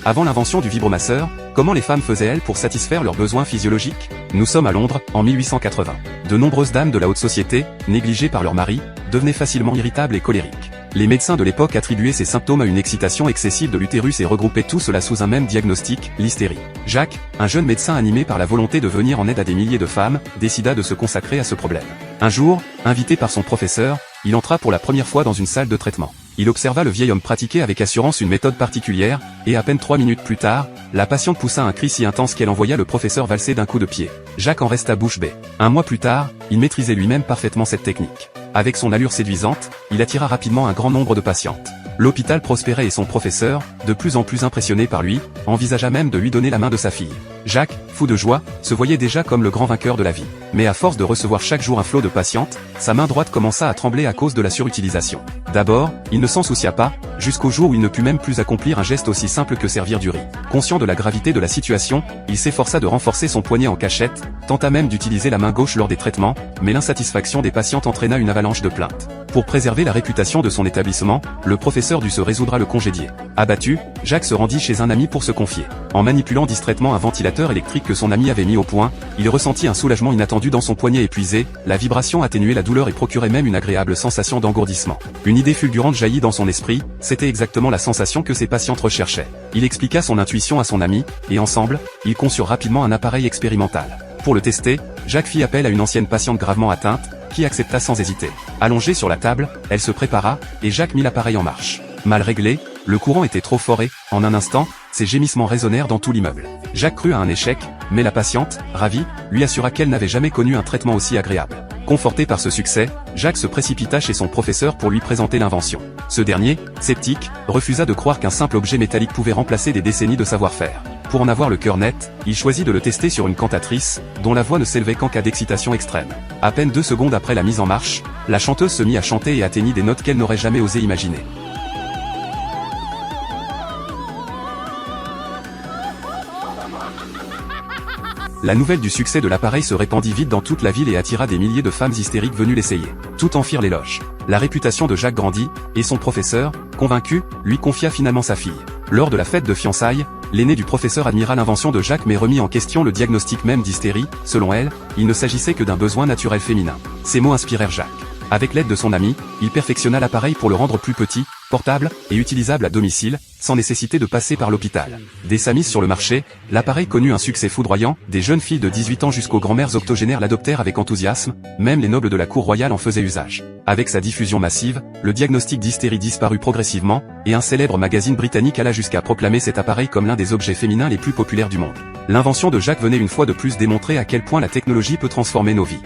Avant l'invention du vibromasseur, comment les femmes faisaient-elles pour satisfaire leurs besoins physiologiques? Nous sommes à Londres, en 1880. De nombreuses dames de la haute société, négligées par leur mari, devenaient facilement irritables et colériques. Les médecins de l'époque attribuaient ces symptômes à une excitation excessive de l'utérus et regroupaient tout cela sous un même diagnostic, l'hystérie. Jacques, un jeune médecin animé par la volonté de venir en aide à des milliers de femmes, décida de se consacrer à ce problème. Un jour, invité par son professeur, il entra pour la première fois dans une salle de traitement. Il observa le vieil homme pratiquer avec assurance une méthode particulière, et à peine 3 minutes plus tard, la patiente poussa un cri si intense qu'elle envoya le professeur valser d'un coup de pied. Jacques en resta bouche bée. Un mois plus tard, il maîtrisait lui-même parfaitement cette technique. Avec son allure séduisante, il attira rapidement un grand nombre de patientes. L'hôpital prospérait et son professeur, de plus en plus impressionné par lui, envisagea même de lui donner la main de sa fille. Jacques, fou de joie, se voyait déjà comme le grand vainqueur de la vie. Mais à force de recevoir chaque jour un flot de patientes, sa main droite commença à trembler à cause de la surutilisation. D'abord, il ne s'en soucia pas, jusqu'au jour où il ne put même plus accomplir un geste aussi simple que servir du riz. Conscient de la gravité de la situation, il s'efforça de renforcer son poignet en cachette, tenta même d'utiliser la main gauche lors des traitements, mais l'insatisfaction des patientes entraîna une avalanche de plaintes. Pour préserver la réputation de son établissement, le professeur dut se résoudre à le congédier. Abattu, Jacques se rendit chez un ami pour se confier. En manipulant distraitement un ventilateur électrique que son ami avait mis au point, il ressentit un soulagement inattendu dans son poignet épuisé, la vibration atténuait la douleur et procurait même une agréable sensation d'engourdissement. Une idée fulgurante jaillit dans son esprit, c'était exactement la sensation que ses patientes recherchaient. Il expliqua son intuition à son ami, et ensemble, ils conçurent rapidement un appareil expérimental. Pour le tester, Jacques fit appel à une ancienne patiente gravement atteinte, qui accepta sans hésiter. Allongée sur la table, elle se prépara, et Jacques mit l'appareil en marche. Mal réglé, le courant était trop fort et, en un instant, ses gémissements résonnèrent dans tout l'immeuble. Jacques crut à un échec, mais la patiente, ravie, lui assura qu'elle n'avait jamais connu un traitement aussi agréable. Conforté par ce succès, Jacques se précipita chez son professeur pour lui présenter l'invention. Ce dernier, sceptique, refusa de croire qu'un simple objet métallique pouvait remplacer des décennies de savoir-faire. Pour en avoir le cœur net, il choisit de le tester sur une cantatrice, dont la voix ne s'élevait qu'en cas d'excitation extrême. À peine 2 secondes après la mise en marche, la chanteuse se mit à chanter et atteignit des notes qu'elle n'aurait jamais osé imaginer. La nouvelle du succès de l'appareil se répandit vite dans toute la ville et attira des milliers de femmes hystériques venues l'essayer. Tout en firent l'éloge. La réputation de Jacques grandit, et son professeur, convaincu, lui confia finalement sa fille. Lors de la fête de fiançailles, l'aîné du professeur admira l'invention de Jacques mais remit en question le diagnostic même d'hystérie. Selon elle, il ne s'agissait que d'un besoin naturel féminin. Ces mots inspirèrent Jacques. Avec l'aide de son ami, il perfectionna l'appareil pour le rendre plus petit, portable, et utilisable à domicile, sans nécessité de passer par l'hôpital. Dès sa mise sur le marché, l'appareil connut un succès foudroyant, des jeunes filles de 18 ans jusqu'aux grand-mères octogénaires l'adoptèrent avec enthousiasme, même les nobles de la cour royale en faisaient usage. Avec sa diffusion massive, le diagnostic d'hystérie disparut progressivement, et un célèbre magazine britannique alla jusqu'à proclamer cet appareil comme l'un des objets féminins les plus populaires du monde. L'invention de Jacques venait une fois de plus démontrer à quel point la technologie peut transformer nos vies.